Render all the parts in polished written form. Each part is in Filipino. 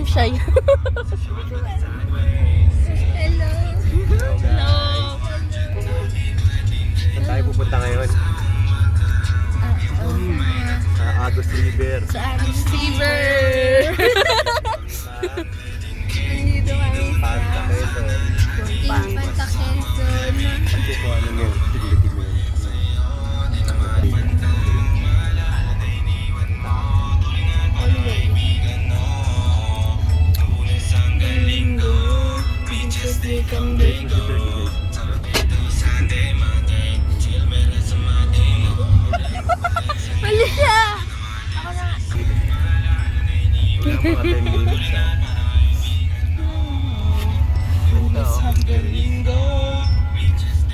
shy. Hello. Hello. Saan tayo pupunta ngayon? Sa Agus River. Sa Agus River. Nandito kami sa Panta Quezon. Infanta Quezon. Kasi kung ano yun, tigil mo yun. Mali siya! Wala mga 10 minutes na.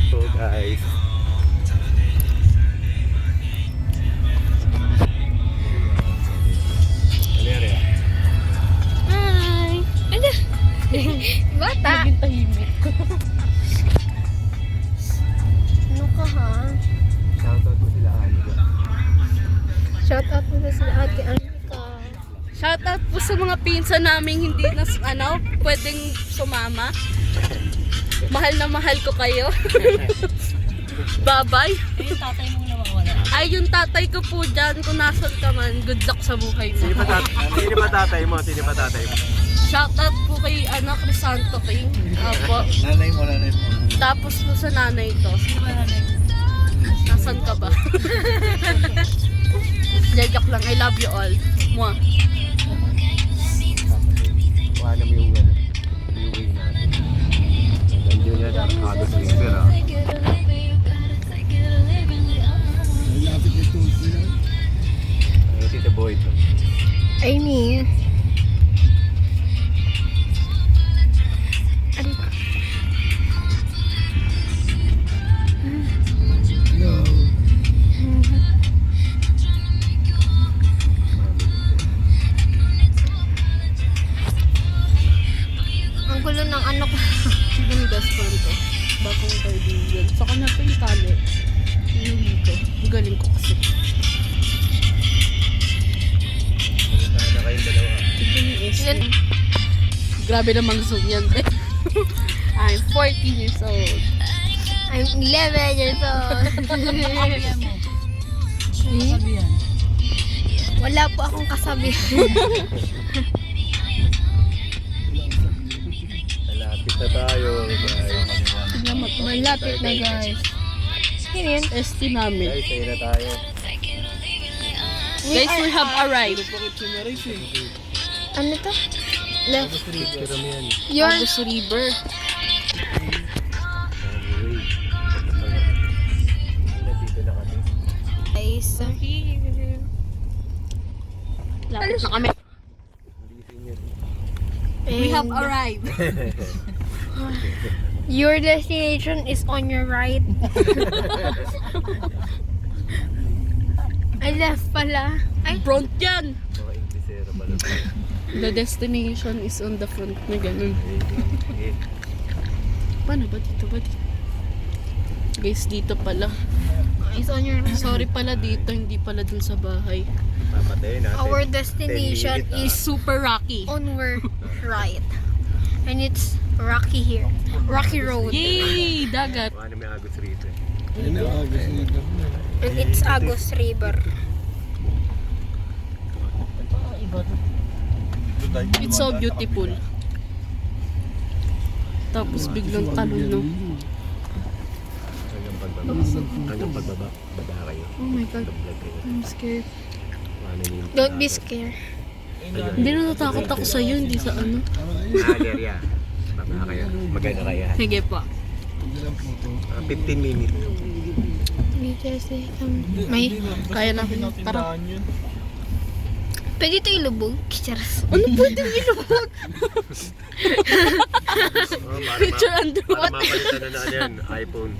So guys, ano yan rin? Hi! Ano? Bata! Naging tahimik. Ano ka ha? Shoutout mo sila Anika. Shoutout mo na sila Ate Anika. Shoutout po sa mga pinsan namin hindi na pwedeng sumama. Mahal na mahal ko kayo. Bye-bye. Yung tatay mong nawawala. Ay, yung tatay ko po dyan, kung nasan ka man, good luck sa buhay mo. Sino pa tatay mo? Sino pa tatay mo? Shoutout po kay Crisanto King. Apo. Nanay mo. Tapos po sa nanay ko. Sino ba nanay? Nasaan ka ba? Joke lang. I love you all. Mwah. Kuha na mo yung way natin. Nandiyo yan, Agus River ah. Ay, Tita Boy. I mean... Ang gulo ng anak ko. Yung best friend ko. Bagong kaibigan. Sa kanya pa yung tali. Inuwi ko. Ang galing ko kasi. Punta na kayong dalawa. Ito yung is. Yan. Grabe namang zoom yan. I'm 14 years old. I'm 11 years old. Sabihan mo. Hmm? Sabihan. Wala po akong kasabihan. Malapit na tayo, guys. Tignan mo to. Malapit na guys. Yun yun. ST namin. Guys, ayun na tayo. Guys, we have arrived. Ano to? Left. Picture mo yan. Your... Agus River. Nandito na kami. Guys. Lapit na kami. We have arrived. Your destination is on your right. Ay, left pala. Ay, Front yan. Mga Inglesero pala. The destination is on the front na ganun. Paano ba dito? Guys, dito pala. it's on your right. Sorry pala dito, hindi pala dun sa bahay. Papatayin natin. Our destination 10 minutes, is Super rocky. on our right. And it's rocky here. Rocky road. Yay! Dagat. Ano may Agus River? And it's Agus River. It's so beautiful. Tapos biglang talon, no? Hanggang pagbaba. Baba kayo. Oh my God. Vlog kayo. I'm scared. Ano yung... Don't be scared. Hindi na natakot ako sa'yo, hindi sa ano. Area. Baba kayo. Magana kayo. Sige pa. 15 minutes. May, Kaya natin. Tara. pwede ito ilubog. Charas. Ano pwedeng ilubog? Picture Para underwater. mapalitan na ano yan. iPhone.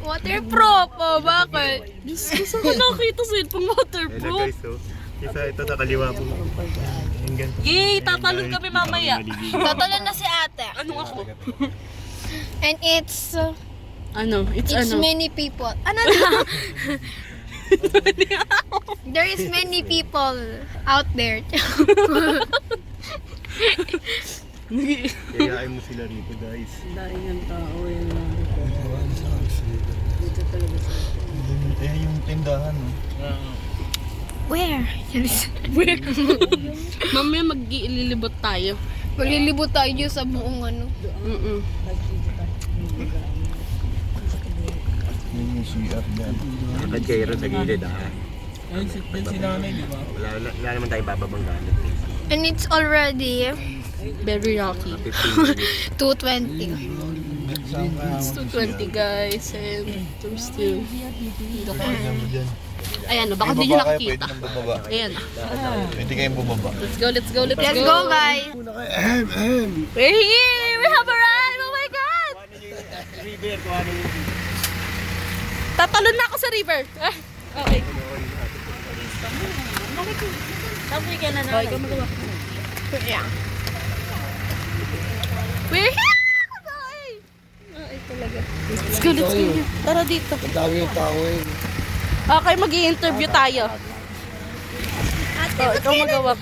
Waterproof. Oh, bakit? Diyos ko, saan ko nakita sa pang Ayun na waterproof? guys. So, isa ito sa kaliwa po. Hanggang. Yay! Tatalon kami mamaya. Tatalan na si ate. Anong ako? And it's Ano? It's it's ano? many people. Ano na? There is many people out there. Kayain mo sila rito, guys. Dahil ng tao yun. Eh, yung tindahan, no? Where? Mamaya mag-iililibot tayo. Maglilibot tayo dyan sa buong ano. Mm-mm. Yung CR dyan. Agad kayo rin sa gilid, ha? Ayun si nanay, di ba? Wala naman tayo bababang gamit. And it's already Very rocky. 15 minutes. 2:20. It's 2:20 guys. And we're still... Ayan, baka di nyo nakikita. nang bumaba. Ayan. Pwede kayong bumaba. Let's go, let's go, let's Let's go. go, guys. We're here! We have arrived! Oh my God! Tatalon na ako sa river. Ah, okay. Sabi ka na na. Okay, magawa. Yeah. We're here! Ay, talaga. Let's go, let's go. Tara dito. Dami yung tao eh. Okay, mag-i-interview tayo. Oh, ikaw magawak.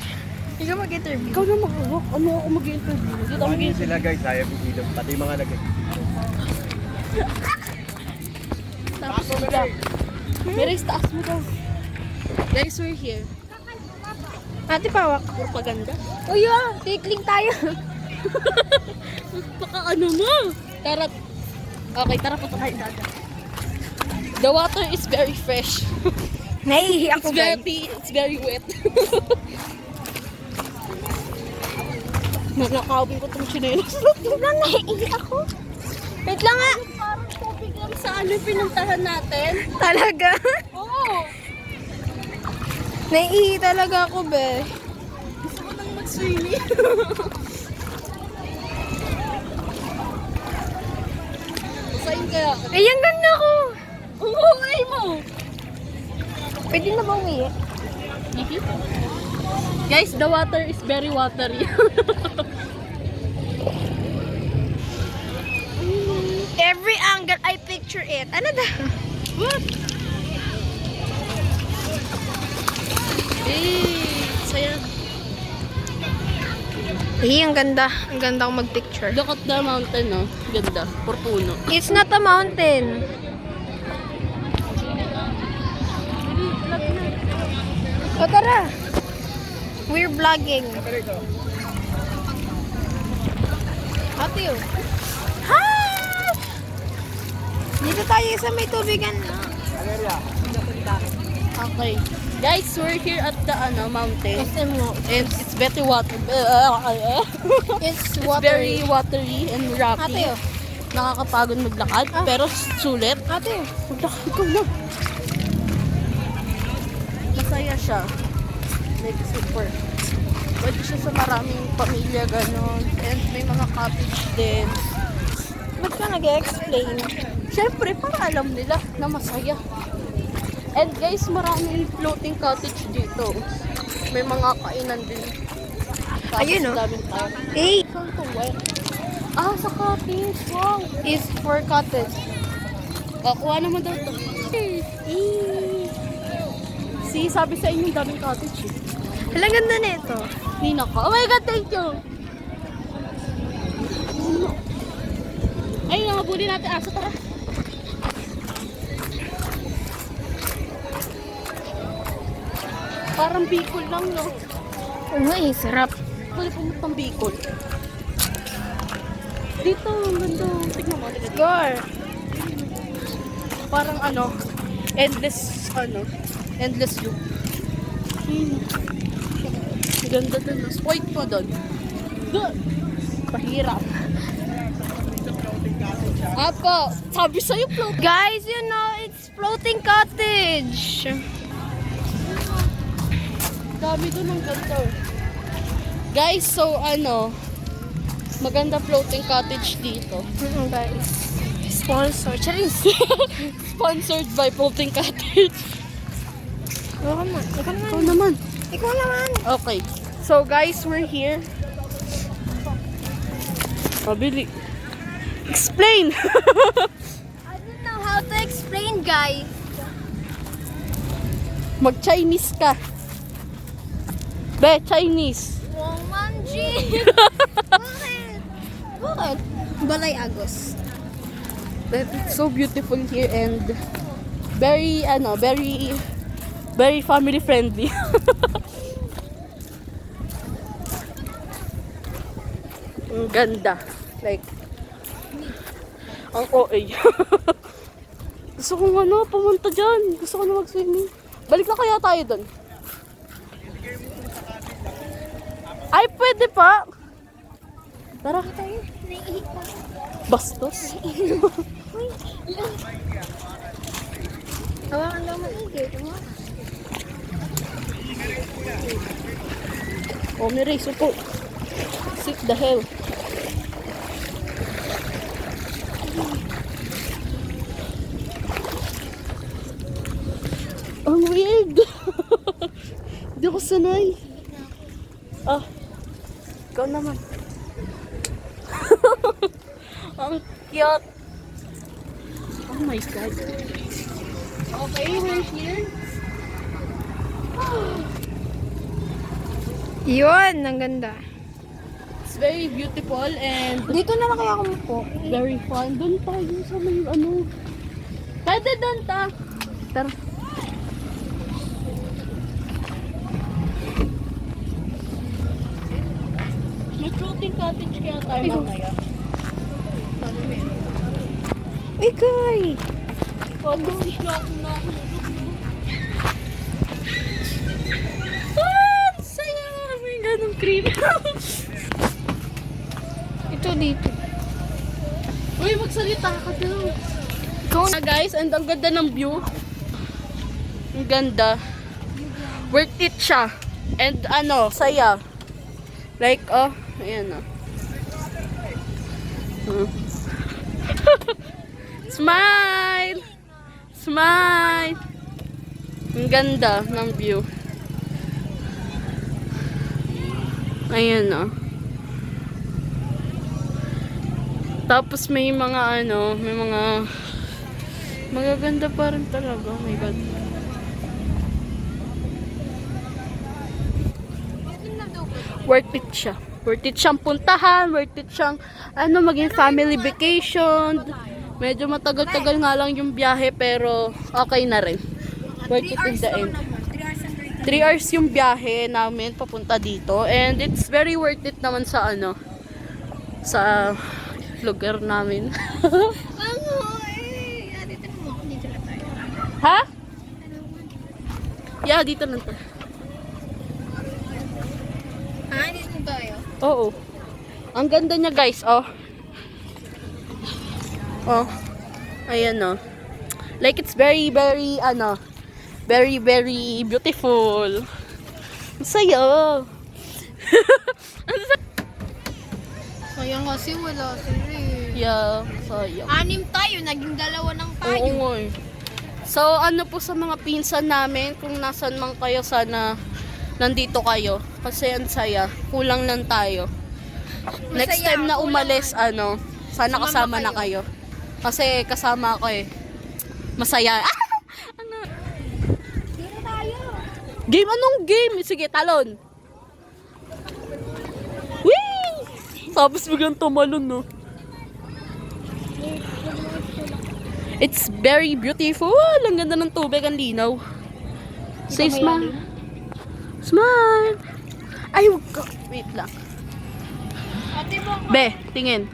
Ikaw mag-interview. Ikaw na magawak. Ano ako mag-i-interview? Dito mag-i-interview. Sila guys, ayaw yung ilog. Pati yung mga lagay. Taas mo daw. Meris, taas mo daw. Guys, we're here. Ate Pawak. Propaganda. Uy, tikling tayo. Baka ano mo? Tara. Okay, tara po tayo dagat. The water is very fresh. Naiihi ako, guys. It's very wet. Nakakawin ko itong chinelas. Sobrang naiihi ako. Wait lang nga. Parang tubig lang sa ano yung pinuntahan natin. Talaga? Oo. Naiihi talaga ako, be. Gusto ko nang mag-swimming. Saan kaya? Ay, ang ganda ko. Umuwi mo. Pwede na ba uwi? Guys, the water is very watery. Every angle, I picture it. Ano da? What? Saya. Ay, ang ganda. Ang ganda ko mag-picture. Look at the mountain, no? Ganda. Purpuno. It's not a mountain. O, tara. We're vlogging. Ate, oh. Hi! Dito tayo sa may tubigan na. Okay. Guys, we're here at the mountain. SM mo. And it's very water. It's It's watery. very watery and rocky. Ate, oh. Nakakapagod maglakad, pero sulit. Ate, oh. Maglakad ka na. Masaya siya. Like super. Pwede siya sa maraming pamilya, ganon. And may mga cottage din. Ba't ka nag-explain? Siyempre, para alam nila na masaya. And guys, maraming floating cottage dito. May mga kainan din. Tapos Ayun, oh. daming tao. A Saan to? Where? Ah, sa cottage. Wow. is for cottage. Kuha naman daw to. See, sabi sa inyo, daming cottage. Hala, ganda nito. Nina ka. Oh my God, thank you. Ay, nangabuli natin aso. Tara. Parang Bicol lang, no? Uy, sarap. Pwede pumuntang Bicol. Dito, ang ganda. Tignan mo. tignan mo. Gore. Parang endless loop. Ganda dun. Spoiled pa dun. Doon. Pahirap. Apo, sabi sa'yo float. Guys, you know, it's floating cottage. Dami dun ang ganda. Guys, so maganda floating cottage dito. Guys, sponsor. Charis. Sponsored by Floating Cottage. Ikaw naman. Ikaw naman. Ikaw naman. Ikaw naman. Okay. So guys, we're here. Pabili. Explain! I don't know how to explain, guys. Mag-Chinese ka. Be, Chinese. Wong Manji. Bakit? Balay Agos. But it's so beautiful here and very, very family friendly. Ang ganda. Like, ang OA. Gusto ko pumunta dyan. Gusto ko na mag-swimming. Balik na kaya tayo doon. Ay, pwede pa. Tara. Tayo, naiihip pa. Bastos. Hawakan daw maigi. Oh, may race po. Sit the hell. Ang weird. Hindi ako sanay. Ah, ikaw naman. Ang cute. Oh my God. Okay, we're here. Yun, ang ganda. It's very beautiful and Dito na lang kaya ako po. very fun. Doon tayo sa may Pwede doon ta. Tara. May floating cottage kaya tayo mamaya. Ikay! Pag-wish na ako na ako. Ah! Saya! May ganong cream. Ito dito. Uy, magsalita ka doon. Ikaw Na guys, and ang ganda ng view. Ang ganda. Worth it siya. And saya. Like, ayan Smile! Smile! Ang ganda ng view. Ayan Tapos may mga may mga magaganda pa rin talaga. Oh my God. Worth it siya. Worth it siyang puntahan. Worth it siyang maging family vacation. Medyo matagal-tagal nga lang yung biyahe pero okay na rin. Worth it in the end. 3 hours yung biyahe namin papunta dito. And it's very worth it naman sa sa lugar namin. Dito na mo. Dito na tayo. Ha? Yeah, dito lang to. Dito na tayo. Oo. Ang ganda niya guys, oh. Oh. Ayan Like it's very, very, very, very beautiful. Ang saya. Sayang kasi wala sila eh. Yeah, sayang. 6 tayo, naging 2 lang tayo. Oo nga eh. So, po sa mga pinsan namin, kung nasan man kayo, sana nandito kayo. Kasi ang saya. Kulang lang tayo. Next time na umalis, sana kasama na kayo. Kasi kasama ako eh. Masaya. Dito tayo. Game? Anong game? Sige, talon. Whee! Tapos biglang tumalon, no? It's very beautiful. Ang ganda ng tubig, ang linaw. Say smile. Smile. Ay, wag ka. Wait lang. Be, tingin.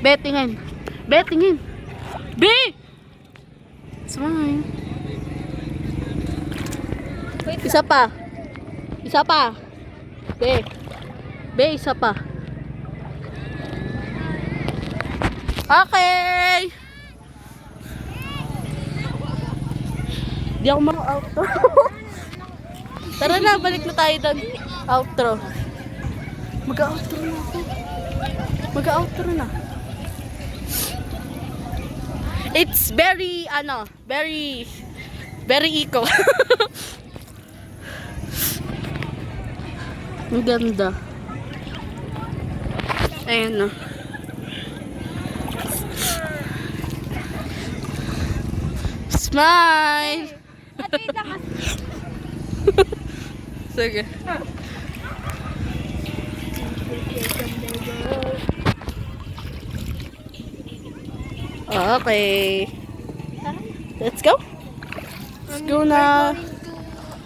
Be, tingin. Be, tingin. Be! Smile. Isa pa. Isa pa. Be. Be, isa pa. Okay. Di ako outro. Tara na, balik na tayo doon. Outro. Mag-outro na ako. Mag-outro na. It's very, very, very eco. Ang ganda. Ayan Smile! Sige. Okay. Let's go. Let's go na.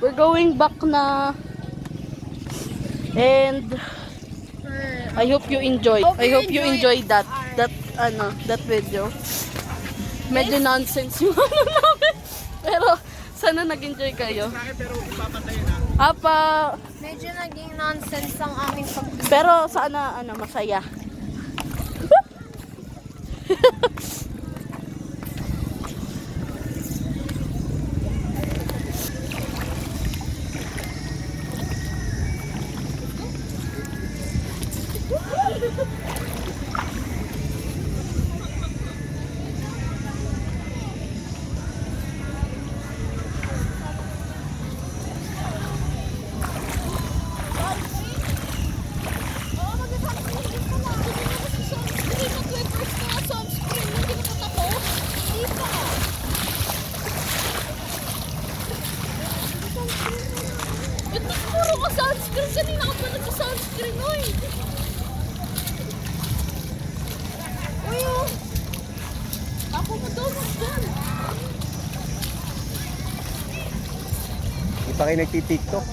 We're going back na. And I hope you enjoyed. I hope you enjoyed that video. Medyo nonsense yung ano namin. Pero sana nag-enjoy kayo. Apa, Medyo naging nonsense ang aming pag- pero sana masaya. Ito puro ka sunscreen. Kanina ka pa nagsa-sunscreen, oy. Uy, oh. Ako madunod dyan. Di pa kayo nagti-tiktok?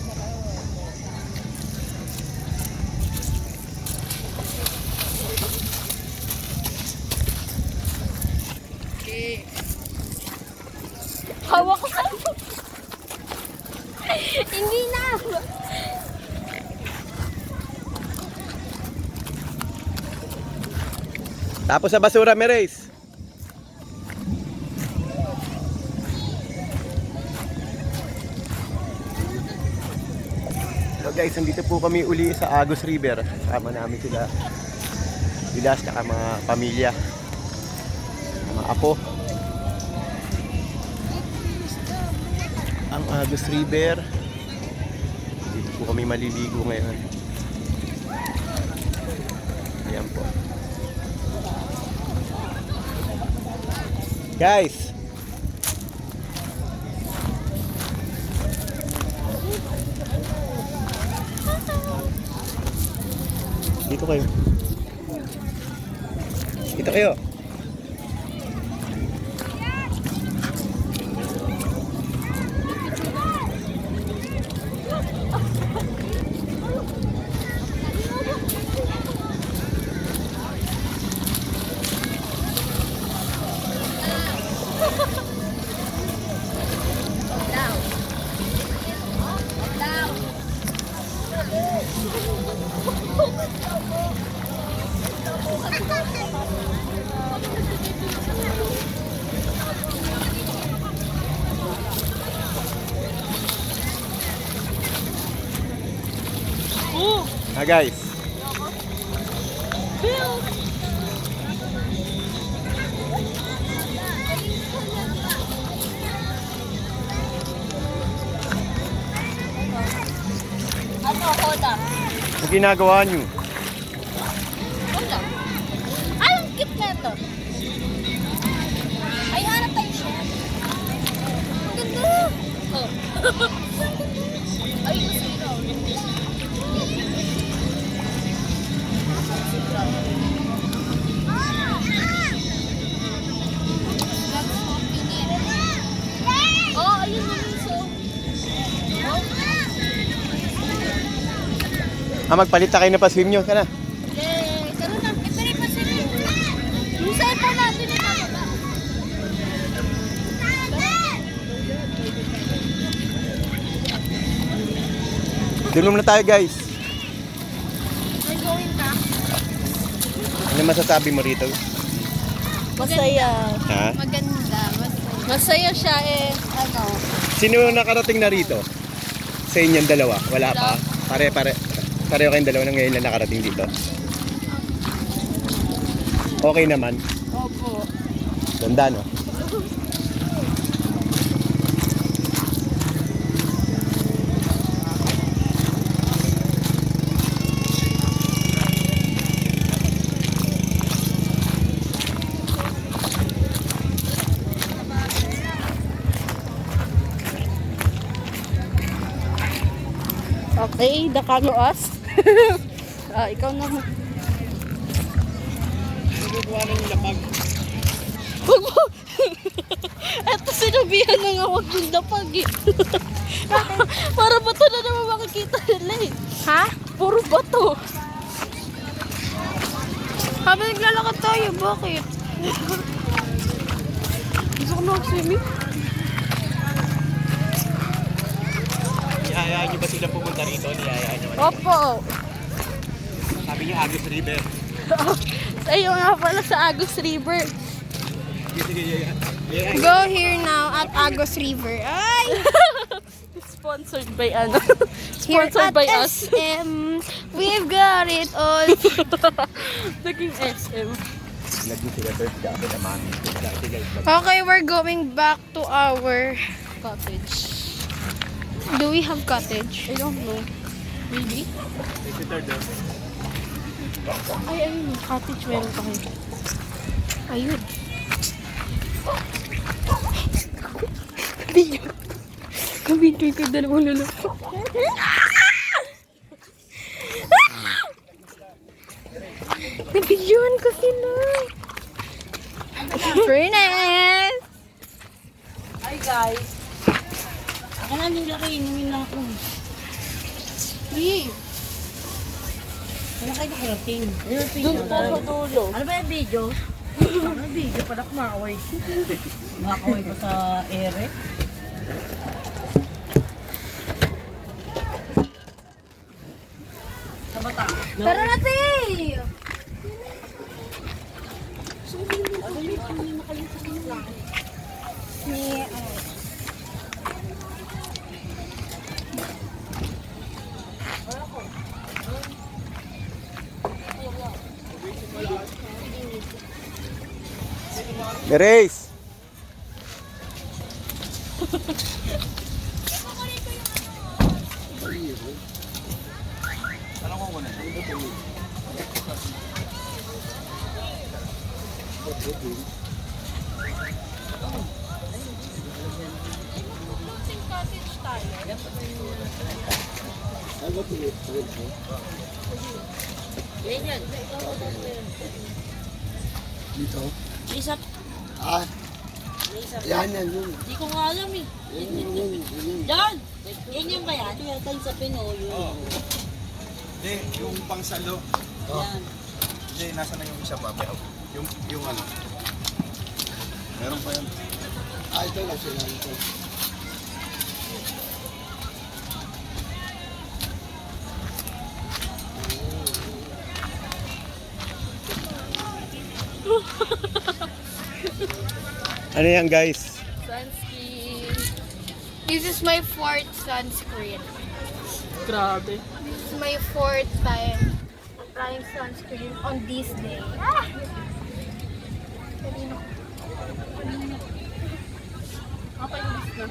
Hawak ko sa Hindi na! Tapos sa basura, Meres. So guys, nandito po kami uli sa Agus River. Kasama namin sila Bilas, saka mga pamilya, mga apo. Ang Agus River. Dito po kami maliligo ngayon. Ayan po. Guys, dito kayo. Dito kayo. Guys. Ano, hoda? Ang ginagawa nyo? Hoda. Ay, ang cute na ito. Ay, hanap tayo siya. Ang ganda. Oh. Ay, gusto ito. Oh, ayun na yun. So, Magpalit na kayo na pa-swim nyo. Kana. karoon na. Ipere pa sila. Yung cellphone natin na bababa. Dulong na tayo guys. We're going back. Ano masasabi mo rito? Masaya. Ha? Maganda. Masaya siya eh. Ano? Sino nakarating na rito? Sa inyong dalawa? Wala pa? Pareho kayong dalawa na ngayon na nakarating dito? Okay naman? Opo. Ganda, no? Okay, the canoe us. Ikaw naman. Nagagawa ng lapag. Wag mo! Eto, sinabihan na nga wag yung lapag eh. Para bato na naman makikita nila eh. Ha? Puro bato. Habang naglalakad tayo, bakit? Gusto ko na mag-swimming. Niyayaan niyo ba sila pumunta rito? Niyayaan niyo ba? Opo. Sabi niyo Agus River. Ayun nga pala sa Agus River. Sige. Go here now at Agos River. Ay! Sponsored by ano? Here Sponsored at by us. SM, we've got it all. Naging SM. Lagi sila first jacket na mami. Okay, we're going back to our... Cottage. Do we have cottage? I don't know. Maybe? Ay, ayun. Cottage meron pa kayo. Ayun. Video. Kabintay ko dalawang lalaki. Nabidyoan ko sila. Furnace! Hi guys. Ako na nila kayo, inumin lang ako. Hey, Ano kayo nakarating? doon po sa dulo. Ano ba yung video? Ano yung video? Pala kumakaway. Kumakaway pa sa ere. Sa bata. Tara natin! Grace! Yan yan. Dito. Isa. Yan. Hindi ko nga alam eh. John! Yan ba yan? Yan tayo sa Pinoy. Hindi, yung pangsalo. Yan. Hindi, nasa na yung isa pa. Yung ano. Meron pa yan. Ito lang sila. Ito. Ano yan guys? Sunscreen. This is my fourth sunscreen. Grabe. This is my fourth time applying sunscreen on this day. Ah! Kanino? Okay, guys na.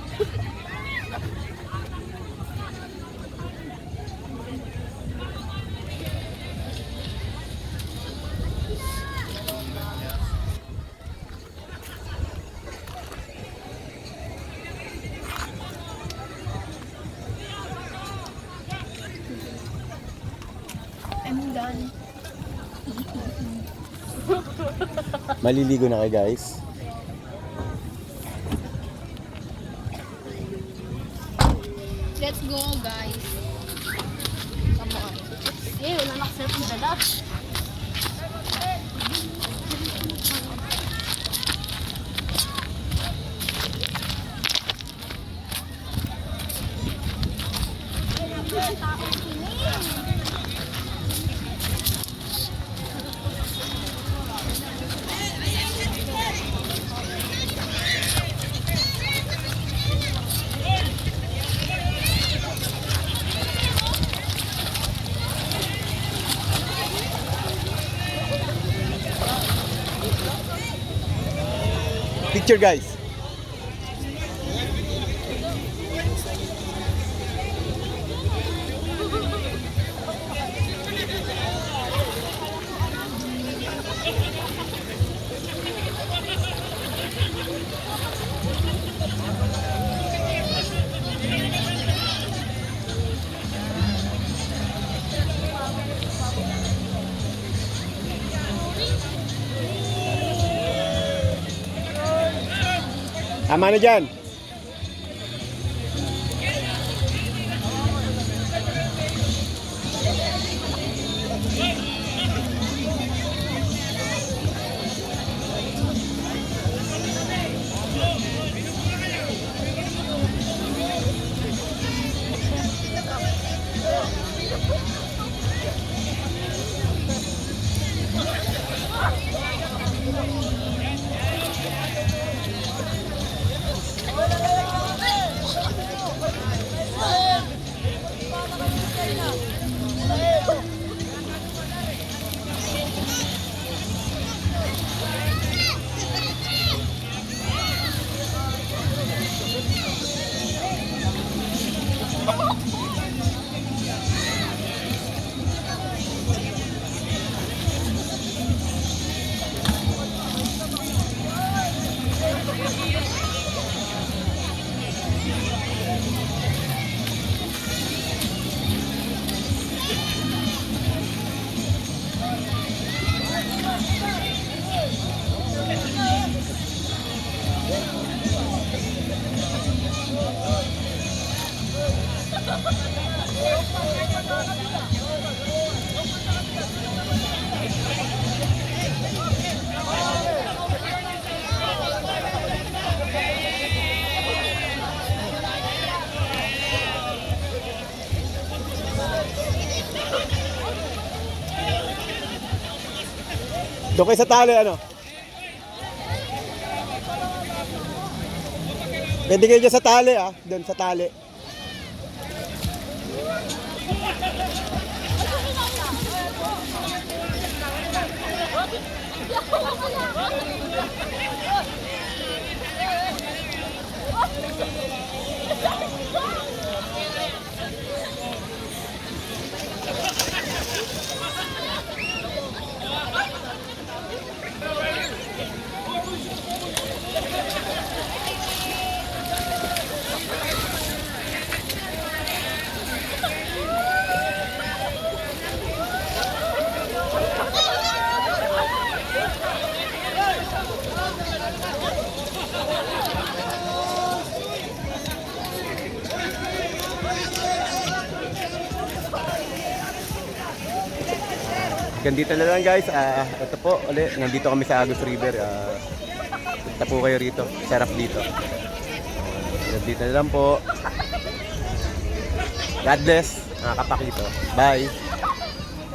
I'm done. Maliligo na kayo guys. Let's go, guys. Come on. Eh, wala nakaself na dala. Picture guys. Tama na dyan. Doon kayo sa tali, ano? Pwede kayo dyan sa tali, ah. Doon sa tali. Gandito na lang guys, ito po ulit, nandito kami sa Agus River. Punta po kayo rito, sarap dito. Gandito na lang po. God bless, mga kapakito. Bye!